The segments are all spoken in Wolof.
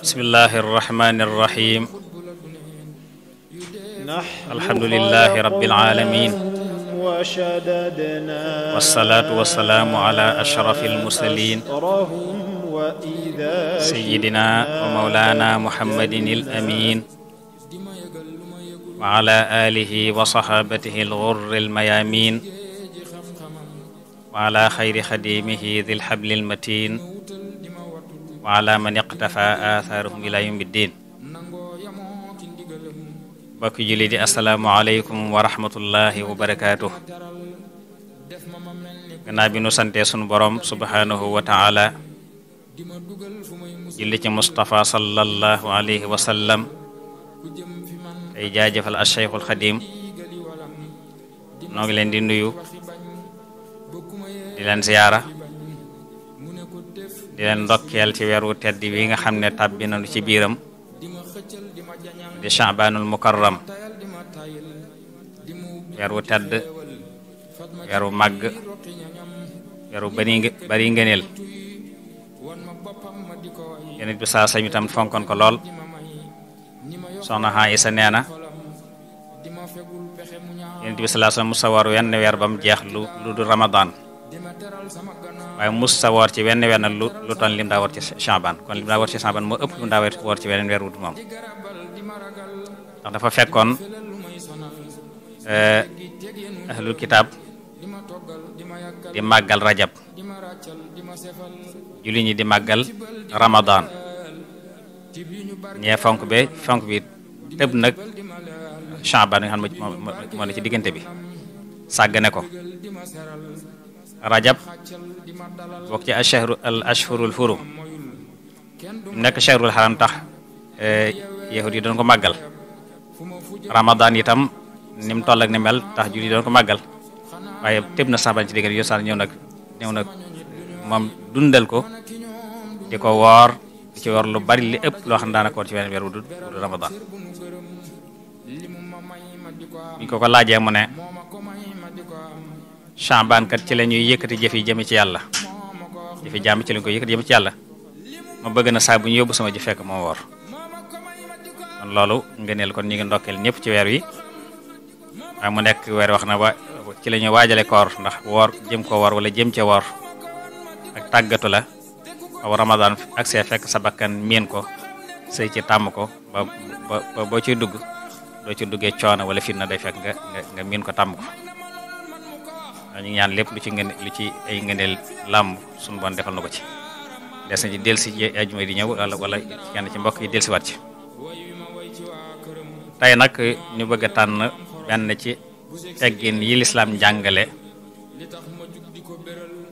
bismillahi irrahmani irrahim alhamdulilahi rabbil alamin wassalaatu wassalaamu ala ashrafil mursalin sayyidina wa mawlana muhammadin il amin wa ala alihi wa sahabatihi al ghurri al mayamin wa ala xayri xadimihi dil hablil matin wa ala man iqtafa atharuhum ila yawmiddin. bokki julli di assalaamu aleykum wa rahmatullahi wa barakaatuh. gannaaw bi nu sante sunu borom subhanahu wa taala julli ci Mustafa sallallahu alayhi wa sallam tey jaajëfal al Cheikhul Xadim noo ngi leen di nuyu di leen ziyaara di leen ndokkeel ci weeru tedd wi nga xam ne tàbbi nañu ci biiram di Sha'banul Mukarram weeru tedd weeru màgg weeru bari ngëneel yonent bi saa sañu tam fonkoon ko lool. soxna Aysa nee na yonent bi salaa sallam musa woor wenn weer ba mu jeex lu du Ramadan waaye mus sa woor ci wenn weer lu toon lim daa woor ci Sha'ban kon lim daa woor ci Sha'ban moo ëpp lim daa woor ci weneen weer wut moom ndax dafa fekkoon ahlul kitaab di màggal rajab julli ñi di màggal Ramadan ñee fonk bi tëb nag Sha'ban nga xam moo ne ci diggante bi sàggane ko rajab bokk ci al ashhurul hurum nekk shahrul haram tax yahud yi doon ko màggal Ramadan itam ni mu toll ak ni mel tax julli doon ko màggal waaye tëb na Sha'ban ci diggante bi yosaan ñëw nag moom dundal ko di ko woor di ci woor lu bari li ëpp loo xam ne daanaka woor ci weneen weer wu du Ramadan biñ ko laajee mu ne Sha'ban kat ci la ñuy yëkkati jëf yi jëme ci yàlla jëfi jàmm ci lañ koy yëkkati jëme ci yàlla ma bëgg na saa bu ñu yóbbu sama ji fekk moo woor kon loolu ngëneel kon ñu ngi ndokkeel ñëpp ci weer wi waaye mu nekk weer wax na ci la ñuy waajale koor ndax woor jëm ko woor wala jëm ca woor ak tàggatu la aw Ramadan ak see fekk sa bakkan miin ko sëy ci tàmm ko ba boo ciy dugg doo ci duggee coono wala fitna day fekk nga miin ko tàmm ko ñu ngi ñaan lépp lu ci ay ngëneel làmb suñu bon defal na ko ci des na ci delsi ci ajuma di ñëw wala kenn ci mbokk yi delsiwaat ci tey nag ñu bëgg a tànn benn ci teggin yi lislaam njàngale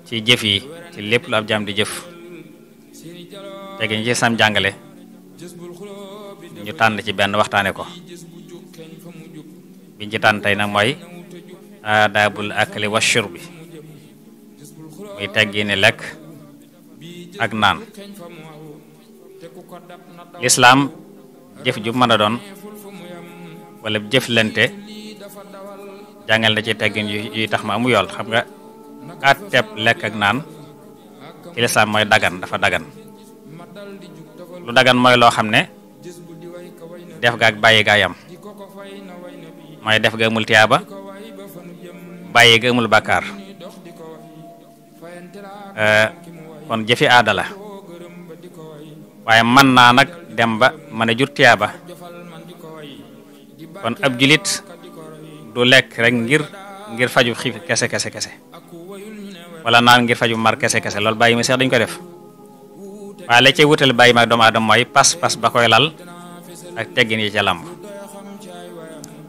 ci jëf yi ci lépp lu ab jaam di jëf teggin yi ci lislaam njàngale ñu tànn ci benn waxtaane ko biñ ci tànn tey nag mooy aadaabul akli wa shurbi muy teggini lekk ak naan lislaam jëf ju mën a doon wala jëflante jàngal na ci teggin yuy tax ma amu yool xam nga àtteeb lekk ak naan ci lislaam mooy dagan dafa dagan lu dagan mooy loo xam ne def ga ak bàyyi gaa yam mooy def ga amul tiyaaba bàyyi ga amul bàkkaar kon jëfi aada la waaye mën naa nag dem ba mën a jur tiyaaba kon ab julit du lekk rek ngir faju xiif kese wala naan ngir faju mar kese loolu bàyyi ma sax dañ ko def waaye la cay wutal bàyyi ma doomu aadama mooy pas ba koy lal ak teggin yi ca làmb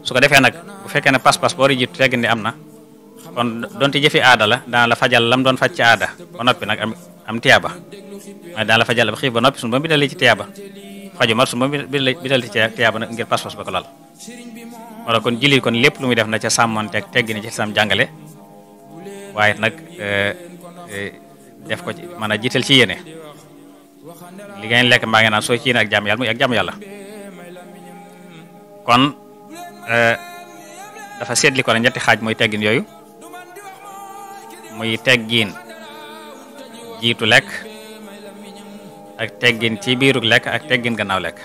su ko defee nag bu fekkee ne pas boo jiitu teggin di am na kon donte jëfi aada la dana la fajal lam doon faj ci aada ba noppi nag am tiyaaba waaye dana la fajal ba xiif ba noppi suñu ba bidal ci tiyaaba faju mar suñu ba bidal ci tiyaaba nag ngir pas ba ko lal wala kon jullit kon lépp lu muy def na ca sàmmonteeg teggin ci sam jàngale waaye nag def ko ci mën a jiital ci yéene li ngeen lekk mbaa ngeen naan soo ci yéene ak jàmm yàlla muy ak jàmm yàlla kon dafa seetli ko ne ñetti xaaj mooy teggin yooyu muy teggin jiitu lekk ak teggin ci biirug lekk ak teggin gannaaw lekk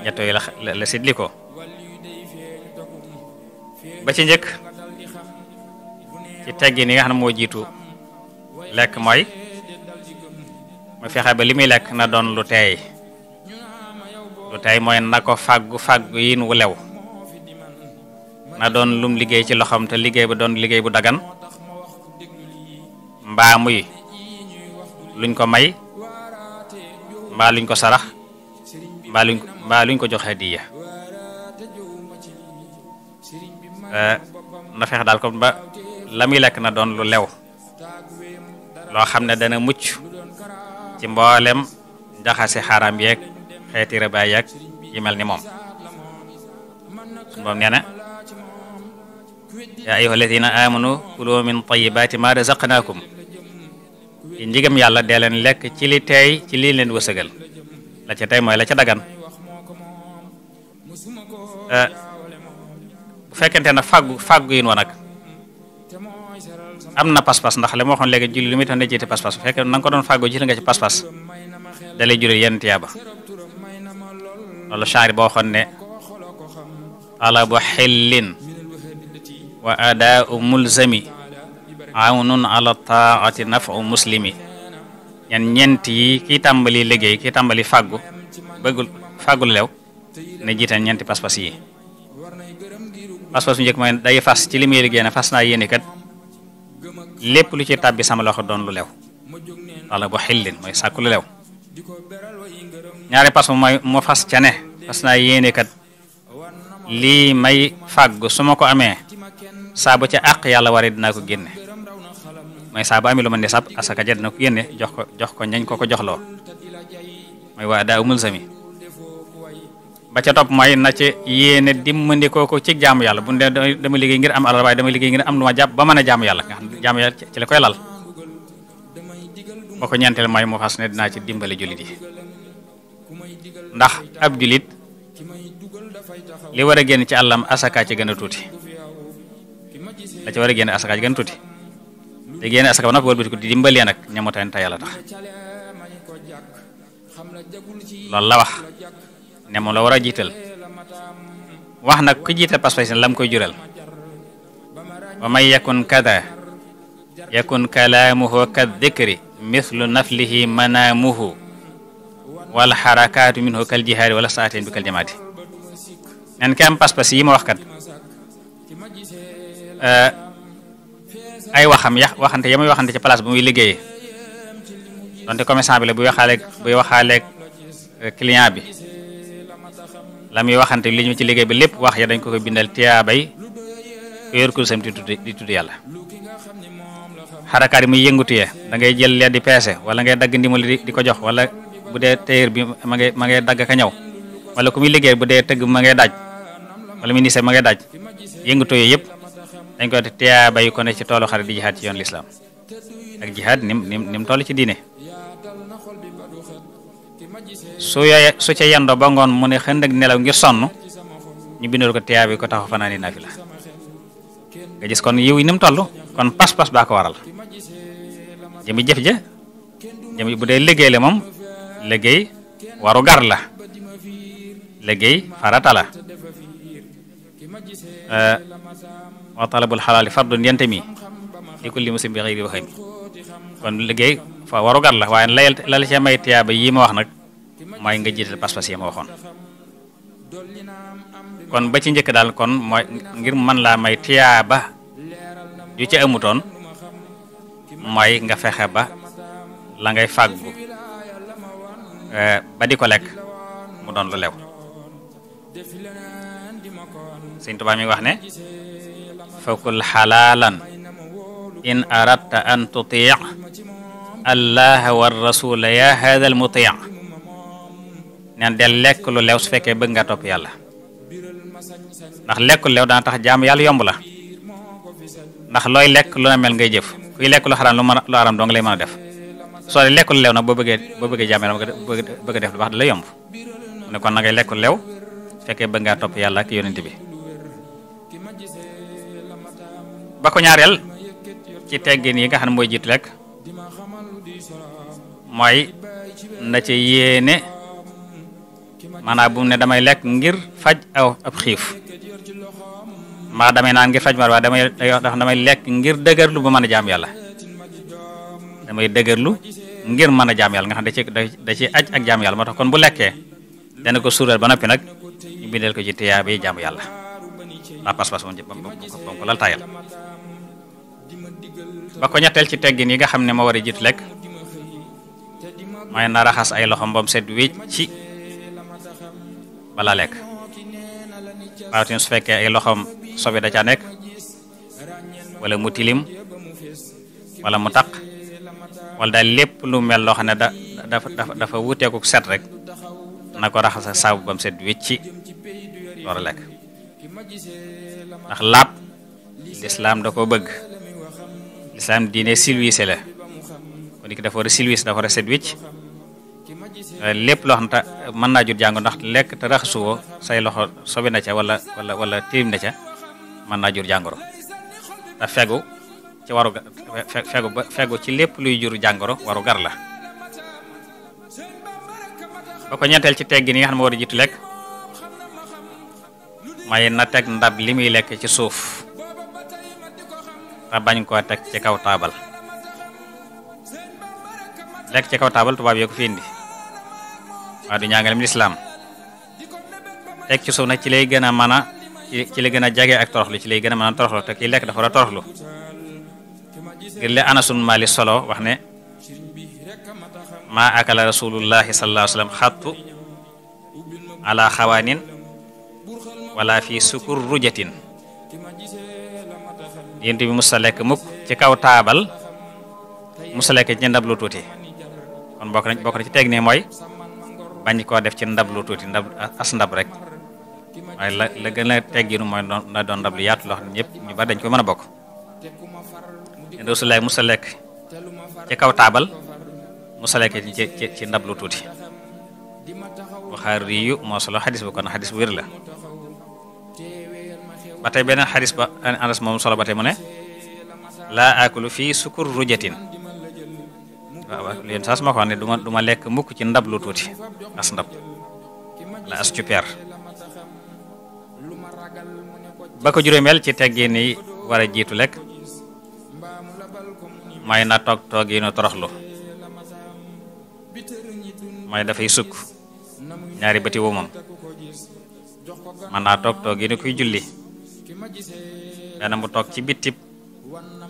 ñett yooyu la sidli ko ba ci njëkk ci teggin yi nga xam ne moo jiitu lekk mooy fexe ba li muy lekk na doon lu teey mooy na ko fàggu yin wu lew na doon lum liggéey ci loxoom te liggéey ba doon liggéey bu dagan mbaa muy luñ ko may mbaa luñ ko sarax mbaa luñ ko jox hadiya na fexe daal ko ba la muy lekk na doon lu lew loo xam ne dana mucc ci mboolem jaxasi xaram yeeg xeeti riba yeeg yi mel ni moom moom nee na yaa ayyuha alladina amanu kulu min tayyibati ma razaqnakum yi njigam yàlla dee leen lekk ci li teey ci lii leen wësëgal la ca tey mooy la ca dagan bu fekkente ne fàggu yin wa nag am na pas-pas ndax li ma waxoon léegi julli li muy tax ne jiite pas-pas bu fekkee na nga ko doon fàggu jël nga ci pas-pas da lay jural yenn tiyaaba loolu shaari boo waxoon ne talabu xillin wa adaau mulzami awnun ala taati nafu muslimi ñeent yi kii tàmbali liggéey kii tàmbali fàggu fàggul lew ne jiital ñeenti pas-pas yi pas-pas bu njëkk mooy day fas ci li muy liggéey ne fas naa yéene kat lépp lu ci tàbbi sama loxo doon lu lew wala bu xillin mooy sàkku lu lew ñaari pas mooy mu fas ca ne fas naa yéene kat lii may fàggu su ma ko amee saa bu ca àq yàlla waree dinaa ko génne mooy saa bu amee lu ma ne sab asaka ja dina ko génne jox ko ñañ ko joxloo mooy waa daa mulzami ba ca topp mooy na ci yéene dimbandikoo ko ci jaamu yàlla bu dee dama liggéey ngir am alal waaye dama liggéey ngir am lu ma jàpp ba mën a jaamu yàlla nga xam jaamu yàlla ci la koy lal ba ko ñeenteel mooy mu fas ne dinaa ci dimbale jullit yi ndax ab jullit li war a génn ci àllam asaka ci gën a tuuti la ci war a génn asaka ci gën a tuuti te génn asaka ba nag wëlbati ko di dimbalee nag ñamutaan te yàlla tax loolu la wax ne moom la war a jiital wax nag ku jiital pas-pas lam koy jural wa man yakun kada yakun kalaamuhu ka dhikri mithlu naflihi manaamuhu wal xarakaatu minhu kal jihaadi wala saateen bi kal jamaati nen ki am pas-pas yi ma wax kat ay waxante ya muy waxante ci place bu muy liggéeyee donte commerçant bi la buy waxaaleeg client bi la muy waxante li ñu ci liggéey bi lépp wax ya dañ ko bindal tiyaabay ku yor kursam di tudd yàlla xarakaat yi muy yëngutuyee da ngay jël leen di peese wala ngay dagg ndimbali di ko jox wala bu dee téyër bi ma ngay dagg ka ñëw wala ku muy liggéey bu dee tëgg ma ngay daaj wala ministère ma ngay daaj yëngutuyee yëpp dañ ko def tiyaabay ko ne ci toolu xare di jihaad ci yoon lislaam ak jihaad nim toll ci diine su ca yendoo ba ngoon mu ne xënd ak nelaw ngir sonn ñu bindal ko tiyaabay ko taxaw fanaani naafila nga gis kon yiw yi ni mu toll kon pas-pas baa ko waral jëmi jëf ja jëmi bu dee liggéey la moom liggéey waru gar la liggéey farata la wa talabul xalaali fardun yantami li kulli muslim bi xëyri waxami kon liggéey fa waru gar la waaye la la ca may tiyaaba yi ma wax nag mooy nga jiital pas-pas yi ma waxoon kon ba ci njëkk daal kon mooy ngir mën laa may tiyaaba yu ci amutoon mooy nga fexe ba la ngay fàggu ba di ko lekk mu doon lu lew Sëñ Tuubaa mi wax ne fakul xalaalan in aradta an tuti' allah wa rasula ya hada al muti' neen del lekk lu lew su fekkee bëgg nga topp yàlla ndax lekk lu lew dana tax jaamu yàlla yomb la ndax looy lekk lu na mel ngay jëf kuy lekk lu xaraam lu aram doo nga lay mën a def soo de lekk lu lew nag boo bëggee jaamu yàlla bëgg a def lu baax da lay yomb mu ne kon na ngay lekk lu lew su fekkee bëgg ngaa topp yàlla ak yonent bi ba ko ñaareel ci teggin yi nga xam ne mooy jiitu lekk mooy na ca yéene maanaam bu mu ne damay lekk ngir faj ab xiif mbaa damay naan ngir faj mar waa damay lekk ngir dëgërlu ba mën a jaam yàlla damay dëgërlu ngir mën a jaam yàlla nga xam da ci aj ak jaam yàlla moo tax kon bu lekkee dana ko suural ba noppi nag ñu bindal ko ci tiyaaba yi jaam yàlla ndax pas-pas moom ko lal taayal ba ko ñetteel ci teggin yi nga xam ne moo war a jiitu lekk mooy na raxas ay loxom bam set wécc ci bala lekk baatin su fekkee ay loxom sobe da ca nekk wala mu tilim wala mu taq wala daal lépp lu mel loo xam ne dafa wuteeku set rek na ko raxas saabu bam set wécc ci door a lekk ndax laab lislaam da ko bëgg lislaam diine silwiise la kon ki dafa war a silwiise dafa war a set wécc lépp loo xam ne mën naa jur jàngo ndax lekk te raxasuwoo say loxo sobi na ca wala tilim na ca mën naa jur jàngoro te fegu ci waru fegu ci lépp luy jur jàngoro waru gar la ba ko ñeenteel ci teggin yi nga xam ne moo war a jiitu lekk may na teg ndab li muy lekk ci suuf te bañ koo teg ci kaw taabal lekk ci kaw taabal tubaab yoo ko fi indi waaye du ñaangalem lislaam teg ci suuf nag ci lay gën a mën a ci lay gën a jage ak toroxlu ci lay gën a mën a toroxlu te kii lekk dafa war a toroxlu ngir le anasun mali solo wax ne maa akala rasulullahi sallallahu alayhi wa sallam xattu ala xawaanin wala fi sukur rujatin yént bi musa lekk mukk ci kaw taabal musa lekk ci ndab lu tuuti kon bokk na ci teg ne mooy bañ koo def ci ndab lu tuuti as ndab rek waaye la gën a tegginu mooy na doon ndab lu yaatu loo xam ne ñëpp ñu bari dañ ko mën a bokk Rasulullah musa lekk ci kaw taabal musa lekk ci ndab lu tuuti Buxaari yu moo solo xadis ba kon xadis bu wér la ba tey beneen xadis ba Anas moom solo ba tey mu ne laa akulu fii sukur rujatin waaw leen saas ma ko wax ne du ma lekk mukk ci ndab lu tuuti as ndab la as cupeer ba ko juróomeel ci teggin yi war a jiitu lekk mooy na toog yi nu toroxlu mooy dafay sukk ñaari bëti wu moom man naa toog yi nu kuy julli benn mu toog ci bitib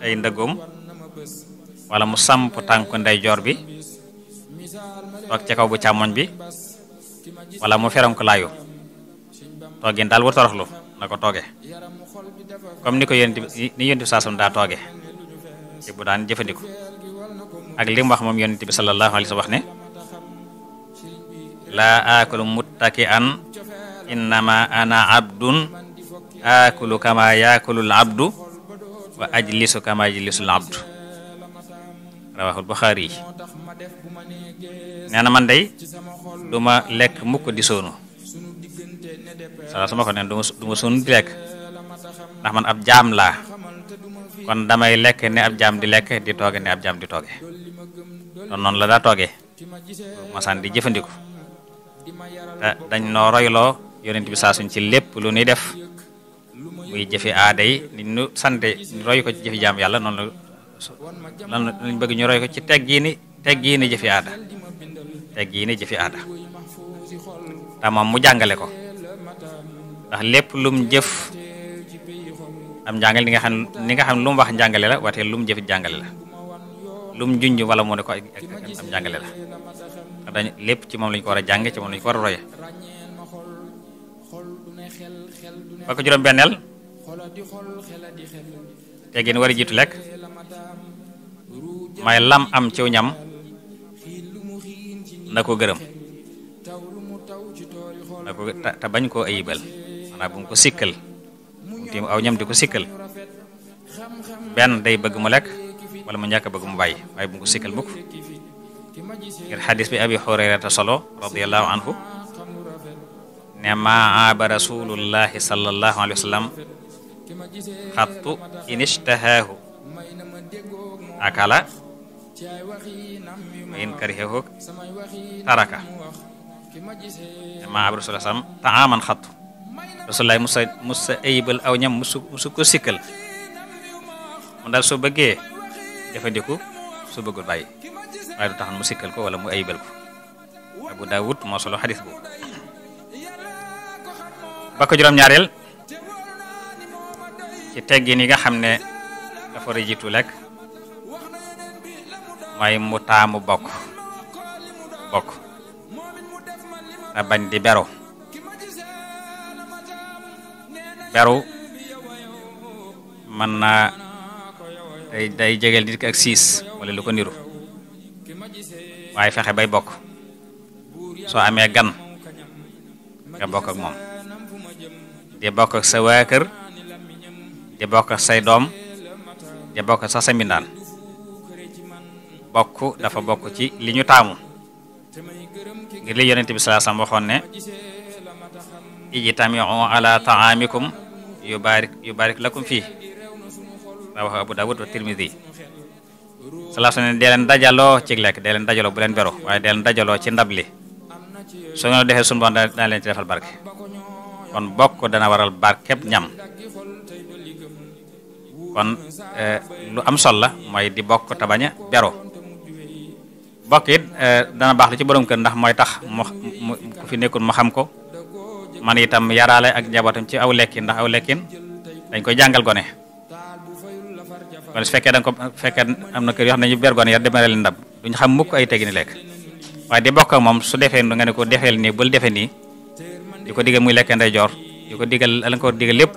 ay ndëggoom wala mu samp tànku ndeyjoor bi toog ci kaw bu càmmoñ bi wala mu feram ko laayu toogin daal war toroxlu na ko tooge comme ni ko yonent bi saasam daa tooge ci bu daan jëfandiku ak li mu wax moom yonent bi sallallahu alayhi wa sallam wax ne laa aakulu muttaki'an innama ana abdun aakulu kama yaakulul abdu wa ajlisu kama yajlisul abdu rawahul Buxaari yi nee na man day duma lekk mukk di soonu su ma ko neen duma soonu di lekk ndax man ab jaam laa kon damay lekk ne ab jaam di lekk di tooge ne ab jaam di tooge kon noonu la daa tooge masaan di jëfandiku te dañ noo royloo yonent bi saa suñ ci lépp lu ñuy def muy jëfi aada yi ni ñu sante ñu roy ko ci jëfi jaam yàlla noonu lan lañ bëgg ñu roy ko ci teggiini jëfi aada te moom mu jàngale ko ndax lépp lum jëf am njàngale ni nga xam lu mu wax njàngale la wate lu mu jëfit jàngale la lu mu junj wala mu ne ko am njàngale la dañ lépp ci moom lañ ko war a jànge ci moom lañ ko war a roye ba ko juróom benneel teggin war a jiitu lekk may lam am ciw ñam na ko gërëm na ko te bañ koo ayibal maanaam bu mu ko sikkal tiim aw ñam di ko sikkal benn day bëgg mu lekk wala mu ñàkk bëgg mu bàyyi waaye bu mu ko sikkal mukk ngir xadis bi Abi Hurayrata solo radiyallahu anhu ne maa aaba rasulullahi sallallahu alayhi wa sallam xattu in ishtahaahu akala wa in karihahu taraka ma ab rasulullah sam taaman xattu rasulullah musa ayibal aw ñam musu ko sikkal mu daal soo bëggee jëfandiku su bëggul bàyyi waaye du tax mu sikkal ko wala mu ayibal ko Abu Daawud moo solo xadis boobu ba ko juróom-ñaareel ci teggin yi nga xam ne dafa war a jiitu lekk mooy mu taamu bokk te bañ di beru mën naa day jegeel nit ki ak siis wala lu ko niru waaye fexe bay bokk soo amee gan nga bokk ak moom di bokk ak sa waa kër di bokk ak say doom di bokk sax sa mbindaan bokk dafa bokk ci li ñu taamu ngir li yonent bi sallallahu alayhi wasallam waxoon ne ijtami'u ala ta'amikum yubarik lakum fii rawahu Abu Dawud wa Tirmidhi sallallahu alayhi wasallam dee leen dajaloo ci lekk dee leen dajaloo bu leen bero waaye dee leen dajaloo ci ndab li soo ngeen defee sunu bon dana leen ci defal barke kon bokk dana waral barkeb ñam kon lu am solo la mooy di bokk te bañ a bero bokk it dana baax lu ci borom kër ndax mooy tax mu ku fi nekkul mu xam ko man itam yaraale ak njabootam ci aw lekkin ndax aw lekkin dañ koy jàngal gone kon su fekkee am na kër yoo xam ne ñu ber gone ya demeral ndab duñ xam mukk ay teggi ni lekk waaye di bokk ak moom su defee nga ne ko defeel nii bul defee nii di ko digal muy lekk ndeyjoor di ko digal la nga ko digal lépp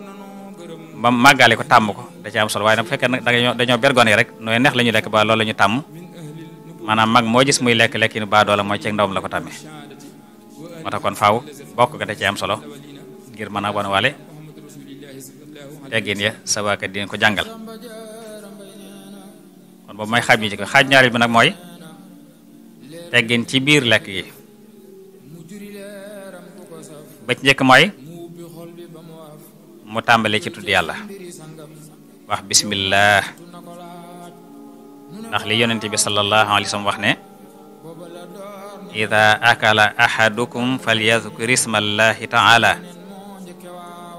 ba màggaale ko tàmm ko da ci am solo waaye nag bu fekkee nag dañoo ber gone yi rek nooy neex la ñu lekk ba loolu la ñu tàmm maanaam mag moo gis muy lekk lekk ni ba doola mooy ceeg ndawam la ko tàmmee moo tax kon faaw bokk ga da ci am solo ngir mën a wan wale teggin ya sa waa kër dinañ ko jàngal kon boobu mooy xaaj bi ci ko xaaj ñaareel bi nag mooy teggin ci biir lekk gi ba ci njëkk mooy mu tàmbale ci tudd yàlla wax bismillah ndax li yonent bi sallallahu alayhi wa sallam wax ne ida akala ahadukum falyadhkur ismallahi ta'ala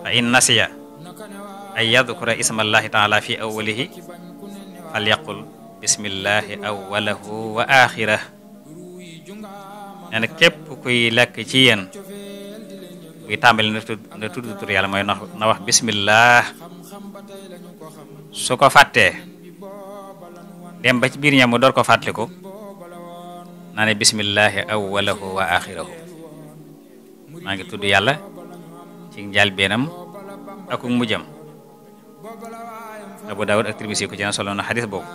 fa in nasiya ay yadhkura ismallahi ta'ala fi awwalihi falyaqul bismillahi awwalahu wa axirah nee na képp kuy lekk ci yéen buy tàmbali na tudd tur yàlla mooy na wax bismillah su ko fàttee dem ba ci biir ñam mu door ko fàttaliku naa ne bismillahi awwalahu wa axirahu maa ngi tudd yàlla ci njëlbéenam ak mujjam Abu Dawud ak Tirmisi ko ci na solo na xadis boobu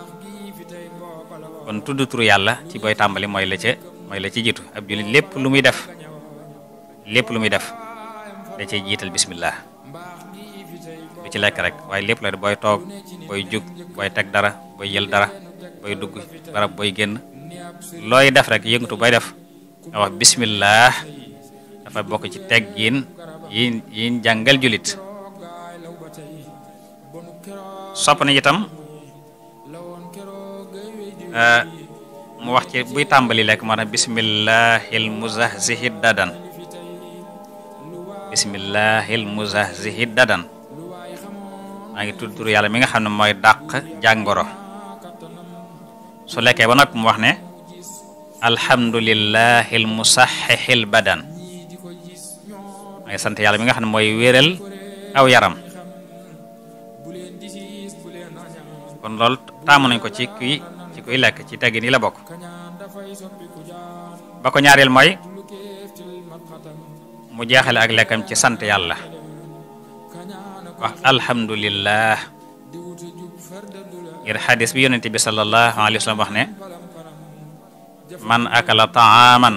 kon tudd turu yàlla ci booy tàmbali mooy la ci jiitu ab jullit lépp lu muy def da cay jiital bismillah du ci lekk rek waaye lépp la booy toog booy jug booy teg dara booy jël dara booy dugg barab booy génn looy def rek yëngatu booy def nga wax bismillah dafa bokk ci teggin yi jàngal jullit sopp nañu itam mu wax ci buy tàmbali lekk moo tax bismillahil muzahzihid dadan maa ngi tudd turu yàlla mi nga xam ne mooy dàq jàngoro su lekkee ba nag mu wax ne alhamdulillahil musahhihil badan maa ngi sant yàlla mi nga xam ne mooy wéral aw yaram kon loolu taamu nañ ko ci kuy lekk ci teggin yi la bokk ba ko ñaareel mooy mu jeexale ak lekkam ci sant yàlla wax alhamdulillah ngir xadis bi yonent bi sallallahu alayhi wa sallam wax ne man akala taaman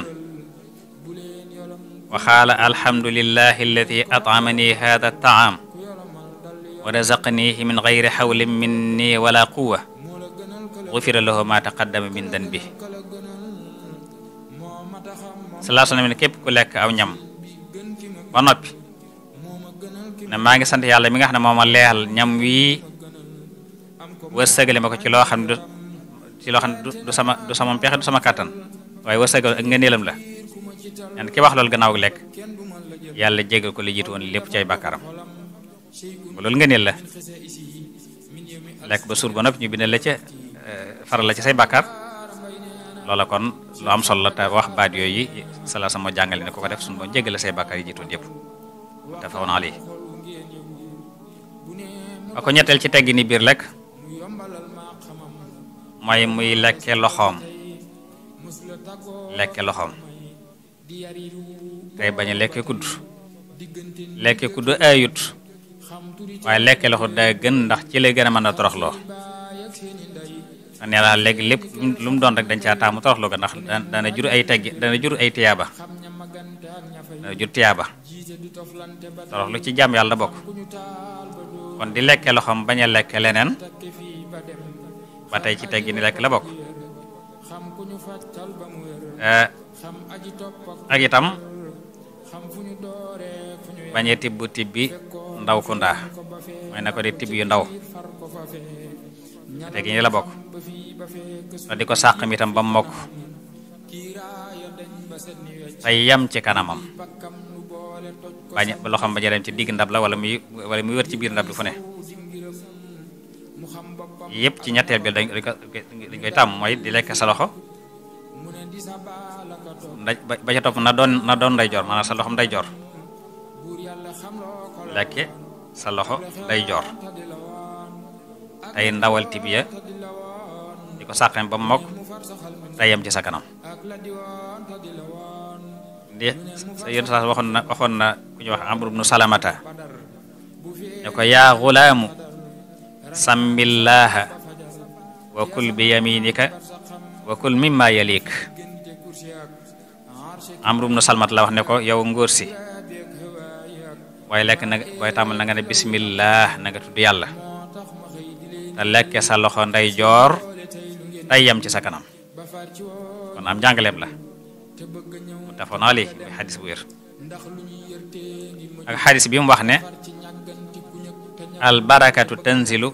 wa xaala alhamdulillahi alladi at'amani hada taam wa razaqanihi min gayri xawlin minni wala quwa gufira lahu ma taqaddama min danbi sallallahu alayhi wa sallam ne képp ku lekk aw ñam ba noppi ne maa ngi sant yàlla mi nga xam ne moo ma leexal ñam wii wërsëgale ma ko ci loo xam ne ci loo xam ne du sama pexe du sama kàttan waaye wërsëgal ak ngëneelam la ñaan ki wax loolu gannaaw lekk yàlla jégal ko li jiitu woon lépp ci ay bàkkaaram ba loolu ngëneel la lekk ba suur ba noppi ñu bindal la ca faral la ci say bàkkaar loola kon lu am solo la te wax baat yooyu sala sama jàngale ne ko def suñu boon jégal la say bàkkaar yi jiitu woon yëpp te faw naa lii ba ko ñetteel ci teggi ni biir lekk mooy muy lekke loxoom tey bañ a lekke kudd ayut waaye lekke loxo daa gën ndax ci lay gën a mën a toroxloo nee naa léegi lépp lu mu doon rek dañ caa taamu toroxloo ga ndax dana jur ay teggi dana jur ay tiyaaba toroxlu ci jàmm yàlla bokk kon di lekke loxoom bañ a lekke leneen ba tey ci teggi ni lekk la bokk ak itam bañ a tibbi ndaw ku ndaa mooy na ko di tibb yu ndaw teggi ni la bokk te di ko sàq mi itam ba mokk tey yam ci kanamam bañ loxoom bañ a dem ci digg ndab la wala muy wër ci biir ndab li fu ne yëpp ci ñetteel bi dañ koy tàmm mooy di lekk sa loxo ba ca topp na doon ndeyjoor maanaam sa loxom ndeyjoor lekke sa loxo ndeyjoor tey ndawal tibiya di ko sàqem ba mokk tey yem ci sa kanam di sa yéen saa waxoon na ku ñu wax Amru ibnu Salamata ne ko yaa xulaamu sàmmillaaha wa kul bi yaminika wa kul mimma yalik Amru ibnu Salamata la wax ne ko yow ngóor si waaye lekk na booy tàmbal na nga ne bismillah na nga tudd yàlla te lekke sa loxo ndeyjoor tey yem ci sa kanam kon am jàngaleem la mu tafoon naa lii muy xadis bu wér ak xadis bi mu wax ne al barakatu tanzilu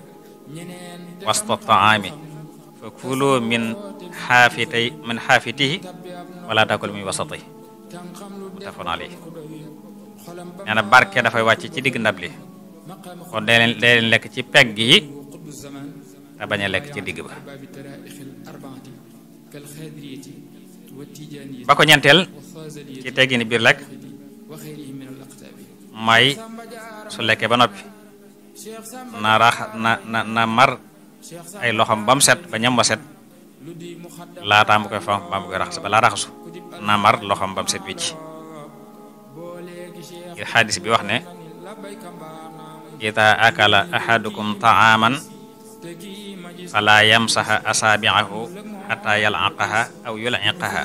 wasta taami fa kulu min xaafitihi wala takul min wasati mu tafoon naa lii nee na barke dafay wàcc ci digg ndab li kon day leen lekk ci pegg yi te bañ a lekk ci digg ba ko ñeenteel ci teggini biir lekk mooy su lekkee ba noppi na mar ay loxom ba mu set ba ñam ba set laataa mu koy fa ba mu koy raxas balaa raxasu na mar loxom ba mu set wicc ngir xadis bi wax ne ida akala ahadukum taaman fala yamsaha asaabi'ahu hatta yal'aqaha aw yul'iqaha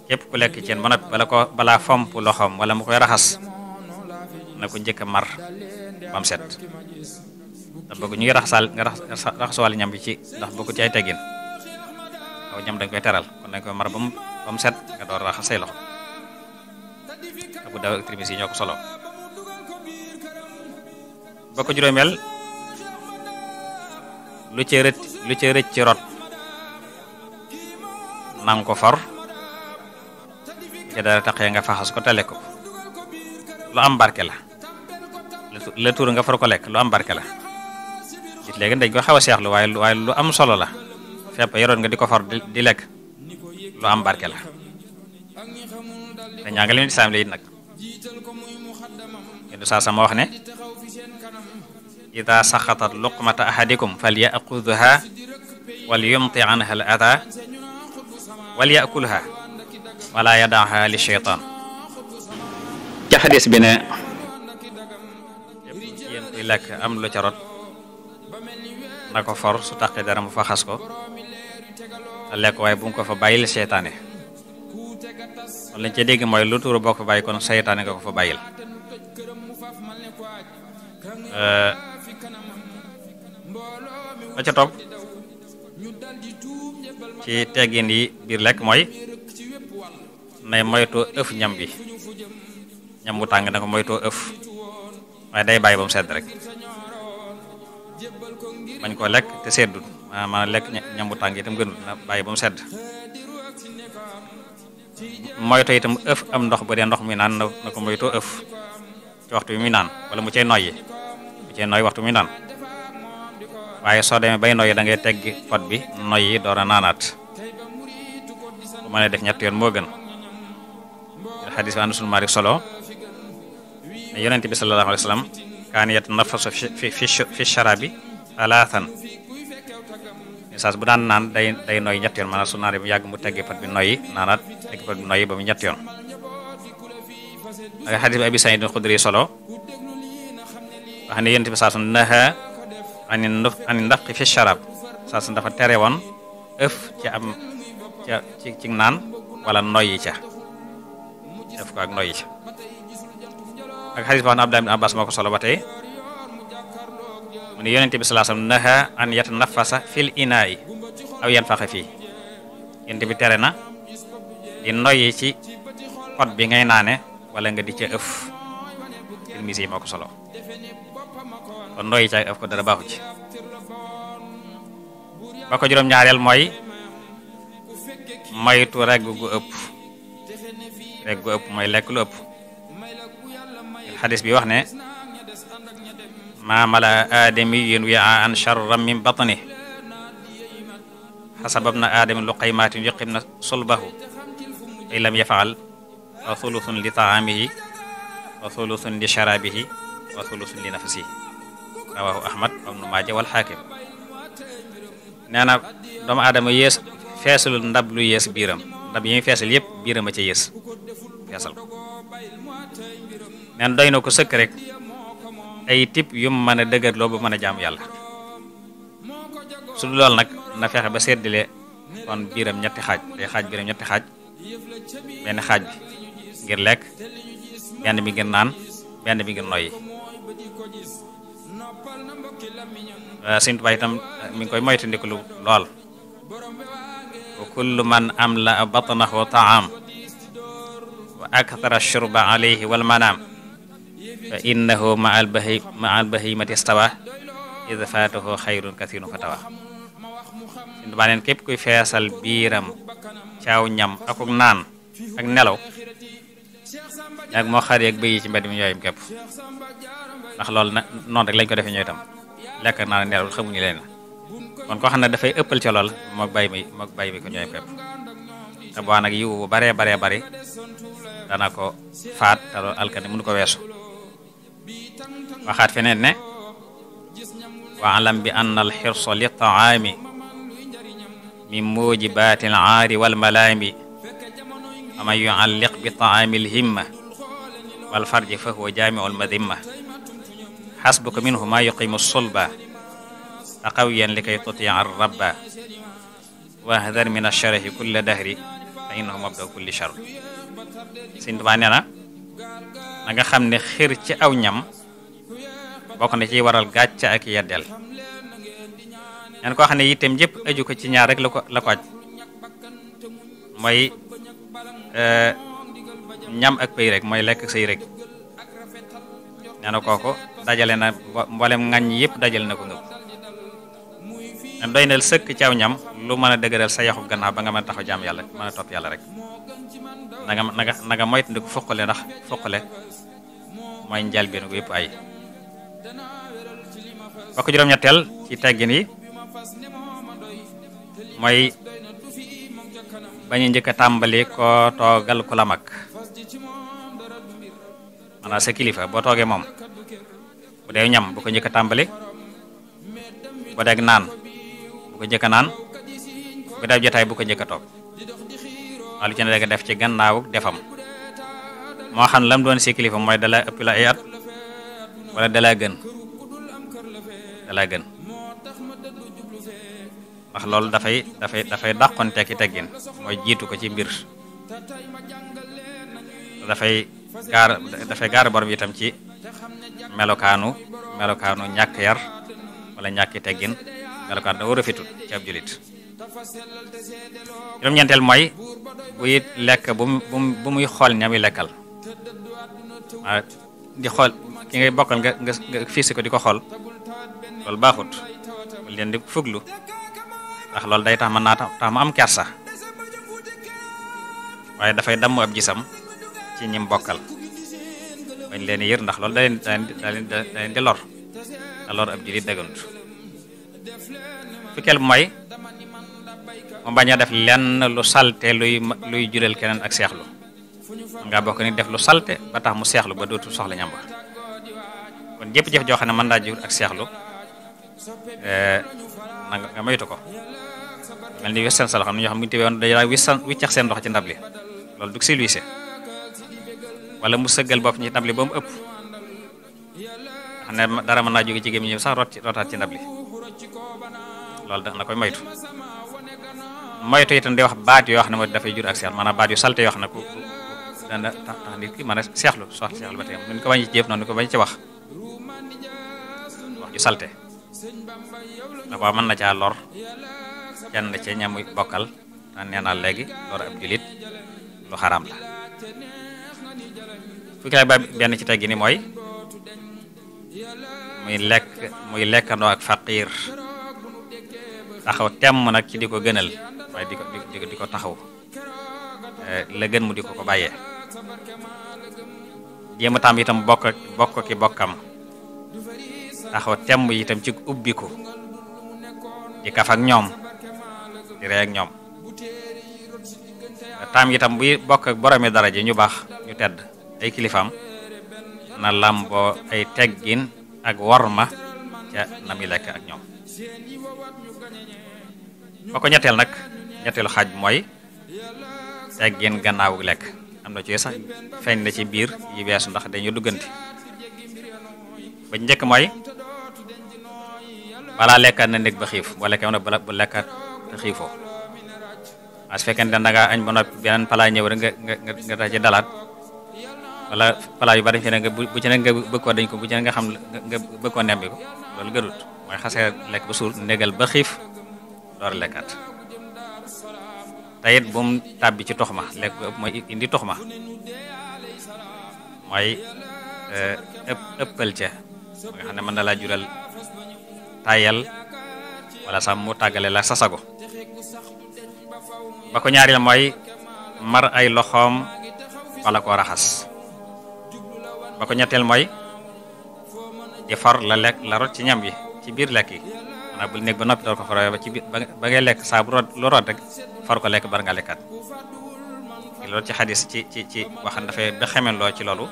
képp ku lekk ci ba noppi balaa fomp loxoom wala mu koy raxas na ko njëkk a mar ba mu set te bëgg ñu ngi raxasuwaale ñam bi ci ndax bëgg ci ay teggin aw ñam dañ koy teral kon dañ koy mar ba mu set nga door raxas say loxo Abu Daawud ak Tirmisi yi ñoo ko solo ba ko juróomeel lu ci rëcc ci rot nang ko for ca dara taqee nga faxas ko te lekk ko lu am barke la la tuur nga for ko lekk lu am barke la it léegi dañ ko xaw a seexlu waaye lu am solo la fepp yoroon nga di ko for di lekk lu am barke la te ñaanga leen di saam la it nag du saa sama wax ne ida saxatat luqmata ahadikum fal yaxudha wal yumti anha al ada wal yakulha wala yadaha li shaytan ca xadis bi ne yéen kuy lekk am lu ca rot na ko for su taqee dara mu fa xas ko te lekk waaye bu mu ko fa bàyyil seytaane kon lañ ca dégg mooy lu tuuru boo ko fa bàyyi kon seytaane nga ko fa bàyyil la ca topp ci teggin yi biir lekk mooy nay moytoo ëf ñam bi ñam bu tàng na ko moytoo ëf waaye day bàyyi ba mu sedd rek bañ koo lekk te seddut maanaam lekk ñam bu tàng itam gënul na bàyyi ba mu sedd. moytu itam ëf am ndox bu dee ndox muy naan na ko moytoo ëf ci waxtu bi muy naan wala mu cay noyyi waxtu muy naan waaye soo demee bay noyyi da ngay teggi pot bi noyyi door a naanaat bu mënee def ñett yoon moo gën. xadis bi Anas ibn Maalik solo ne yonent bi sallallahu alayhi wa sallam kaan yatanaffasu fi sharabi talaatan saas bu daan naan day noyyi ñett yoon maanaam su naanee bu yàgg mu teggi pot bi noyyi naanaat teggi pot bi noyyi ba mu ñett yoon. ak xadis bi Abi Saïd al-Xudri solo wax ne yonent bi saa su naha ani ndafqi fi sharab saa su dafa tere woon ëf ci naan wala noyyi ca def ko ak noyyi ca. ak xadis bi wax na Abdullah ibn Abbas moo ko solo ba tey mu ne yonent bi sallallahu alayhi wasallam naha an yatanafasa fil inaa'i aw yanfaxa fii yonent bi tere na di noyyi ci pot bi ngay naane wala nga di ca ëf. Tirmisi yi moo ko solo kon noyyi ca ëf ko dara baaxu ci. ba ko juróom-ñaareel mooy moytu regg gu ëpp mooy lekk lu ëpp. xadis bi wax ne ma mala aadamiyun wi'a an sharran min batni xasababna aadami luqaymatin yuqimna sulbahu in lam yaf'al wa thuluthun li ta'amihi wa thuluthun li sharabihi wa thuluthun li nafsihi rawahu ahmad wa ibnu maaja wal hakim. nee na doomu aadama yées feesalul ndab lu yées biiram ndab yi muy feesal yëpp biiram a ca yées feesal ko. neen doy na ko sëkk rek ay tip yu mu mën a dëgërloo ba mën a jaamu yàlla. su dul loolu nag na fexe ba seddale kon biiram ñetti xaaj day xaaj biiram ñetti xaaj benn xaaj bi ngir lekk benn bi ngir naan benn bi ngir noyyi. Sëñ Tuubaa itam mi ngi koy moytandiku lu lool wa kullu man amla batnahu ta'am wa akthara shurba alayhi wal manam fa innahu ma'al bahimati istawa id fatahu xayrun kathirun fatawa. Sëñ Tuubaa neen képp kuy feesal biiram caaw ñam akuk naan ak nelaw yaag moo xar yeeg bëyi ci mbedd mi ñooyam képp ndax loolu na noonu rek lañ ko defee ñooy tam lekk naa nelaw xamuñu leen kon koo xam ne dafay ëppal ci lool mook bàyyi mi ko ñooyam képp te boo nag yiwu bu baree bari dana ko faat te loolu alkane mënu ko weesu. waxaat feneen ne wa alam bi anna al xirsa li taami min mujibaati al aari wal malaami aman yualliq bi taami al himma wal farji fa huwa jaamiu al madimma xasbuka minhu ma yuqimu sulba aqawiyan li kay tutia ar rabba wahdar min asharahi kulla dahri fa innahu mabda kulli shar. Sëñ Tuubaa nee na nga xam ne xir ci aw ñam bokk na ci waral gàcca ak yeddeel. ñan koo xam ne itam jëpp aju ko ci ñaar rek la ko aj mooy ñam ak pëy rek mooy lekk sëy rek. nee na kooku dajale na mboolem ŋañ yëpp dajale na ko ngëp nen doy nal sëkk ci aw ñam lu mën a dëgëral sa yaxu gannaaw ba nga mën a taxaw jaam yàlla mën a topp yàlla rek. na nga moytu ndiku fuqale ndax fuqale mooy njëlbéen gu yëpp ay. ba ko juróom-ñetteel ci teggin yi mooy bañu njëkk a tàmbali koo toogal ku la mag maanaam sa kilifa boo toogee moom bu dee ñam bu ko njëkk a tàmbali bu dee naan bu ko njëkk a naan bu dee jotaay bu ko njëkk a toog waaye lu ci ne danga def ci gannaaw defam moo xam lam doon si kilifa mooy dala ëpp la ay at wala dalaa gën ndax loolu dafay dàqonte ki teggin mooy jiitu ko ci mbir dafay gaar borom itam ci melokaanu ñàkk yar wala ñàkki teggin melokaan da war a fitul ci ab julit. juróom-ñeenteel mooy buy lekk bu muy xool ñami lekkal di xool ki ngay bokkal nga fiisi ko di ko xool loolu baaxut wala leen di fuglu ndax loolu day tax mën naa tax mu am kersa waaye dafay damm ab gisam ci ñim bokkal bañ leen yër ndax loolu da leen di lor te lor ab jullit dëgganut fukkeel bu mooy mu bañ a def lenn lu salte luy jural keneen ak seexlu nga bokk ni def lu salte ba tax mu seexlu ba dootul soxla ñam ba kon jëpp jëf joo xam ne mën naa jur ak seexlu nga moytu ko mel ni wis seen sa loxo am na ñoo xam bu ñu tewee woon dañu wiccax seen loxo ci ndab li loolu du silwise wala mu sëggal bopp ci ndab li ba mu ëpp xam ne dara mën naa jóge ci gémmiñ sax rotaat ci ndab li loolu da na koy moytu itam di wax baat yoo xam ne moo dafay jur ak seexlu maanaam baat yu salte yoo xam ne ku dana tax nit ki mën a seexlu ba tey nu ko bañ ci jëf noonu nu ko bañ ci wax ju salte da ko mën na caa lor kenn ci ñamu bokkal te nee naa léegi lor ab julit lu xaraam la fukki ba benn ci teggi ni mooy muy lekkandoo ak faqiir taxaw temm nag ci di ko gënal waaye di ko taxaw la gën mu di ko bàyyee jéem a tam itam bokk ki bokkam taxaw temm itam ci ubbiku di kaf ak ñoom di ree ak ñoom tam itam buy bokk ak boromi daraja ñu baax ñu tedd ay kilifaam na làmboo ay teggin ak worma ca na muy lekk ak ñoom ba ko ñetteelu xaaj bi mooy teggin gannaawu lekk am na ci sax feeñ na ci biir yi weesu ndax dañu dugganti ba njëkk mooy balaa lekkaat na nekk ba xiif boo lekkee woon bu lekkaat te xiifoo waaye su fekkee ne da ngaa añ ba noppi beneen palaa ñëw rek nga tax ci dalaat wala palaa yu bari fi ne nga bu ci ne nga bëgg koo dañ ko bu ci ne nga xam nga bëgg koo nembi ko loolu gërut mooy xasee lekk ba suur négal ba xiif door lekkaat te it bu mu tàbbi ci tox ma lekk ba ëpp mooy indi tox ma mooy ëppal ca nga xam ne mën na laa jural tayal wala sax mu tàggale la sa sago ba ko ñaareel mooy mar ay loxoom wala koo raxas ba ko ñetteel mooy di for la lekk la rot ci ñam bi ci biir lekk yi maanaam bul nekk ba noppi door ko for ba ci biir ba ngay lekk saa bu lu rot rek far ko lekk bar nga lekkaat loolu ci xadis ci waxan dafay ba xemen loo ci loolu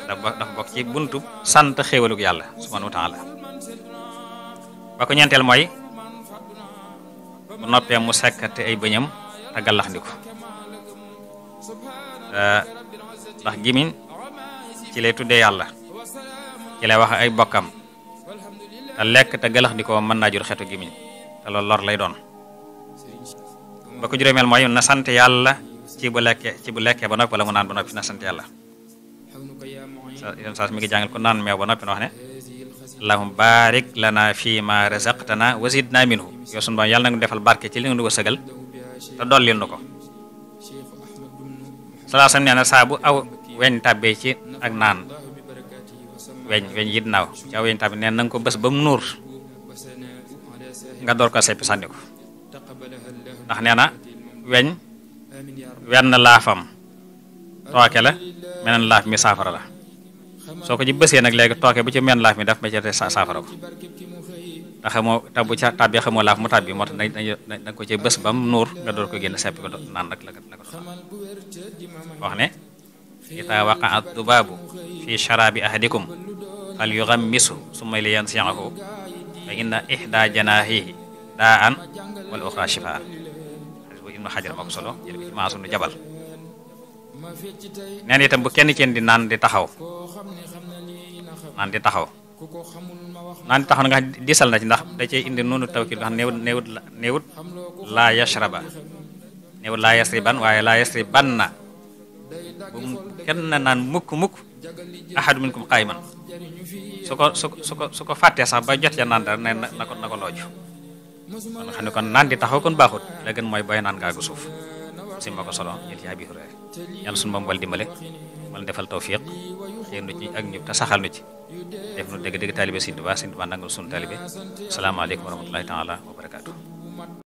dafa bokk ci buntu sant xéewalug yàlla subhanahu wa taala ba ko ñeenteel mooy bu noppee mu sekkate ay bëñam te gallax ndiko ndax gimiñ ci lay tuddee yàlla ci lay wax ay bokkam te lekk te gallax ndiko mën naa jur xetu gimiñ te loolu lor lay doon ba ko juróomeel mooy na sant yàlla ci bu lekkee ba noppi wala mu naan ba noppi na sant yàlla saa mi ngi jàngal ko naan meew ba noppi na wax ne allahumma barik lana fii ma razaqtana wa zidna minhu yow sunu Boroom yàlla na nga defal barke ci li nga nu wërsëgal te dollil nu ko salaa sam nee na saa bu aw weñ tàbbee ci ak naan weñ yit naaw ci aw weñ tàbbee nee na nga ko bës ba mu nuur nga door ko seppi sànni ko ndax nee na weñ wenn laafam tooke la meneen laaf mi saafara la soo ko ci bësee nag léegi tooke bu ci men laaf mi daf ma ci saafara ko te xamoo te bu ca tàbbee xamoo laaf mu tàbbi moo tax da ko ci bës ba mu nuur nga door ko génn seppi ko naan nag la ko wax ne ita waqaa dubaabu fi sharabi ahadikum fal yughammisu summa li yansi'ahu fa inna ihda janahihi daan wal ukhra shifaa Ibnu Hajar moo ko solo jël ko ci Maasu nu Jabal neen itam bu kenn ci di naan di taxaw nga disal na ci ndax da cee indi noonu tawkid nga xam néewut laa yashraba néewut laa yasriban waaye laa yasribanna bu kenn naan mukk ahadu minkum qaa'iman su ko fàttee sax ba jot ca naan dara ne na ko looju kon xam ne kon naan di taxaw kon baaxut la gën mooy boy naan ngaagu suuf si ma ko solo jël ci Abi Hurayra yàlla sunu moom wal dimbale wala defal tawfiq xëy nu ci ak ñu te saxal nu ci def nu dëgg taalibe Sëriñ Tuubaa nangul sunu taalibe asalaamaaleykum wa rahmatullahi taala wa barakaatu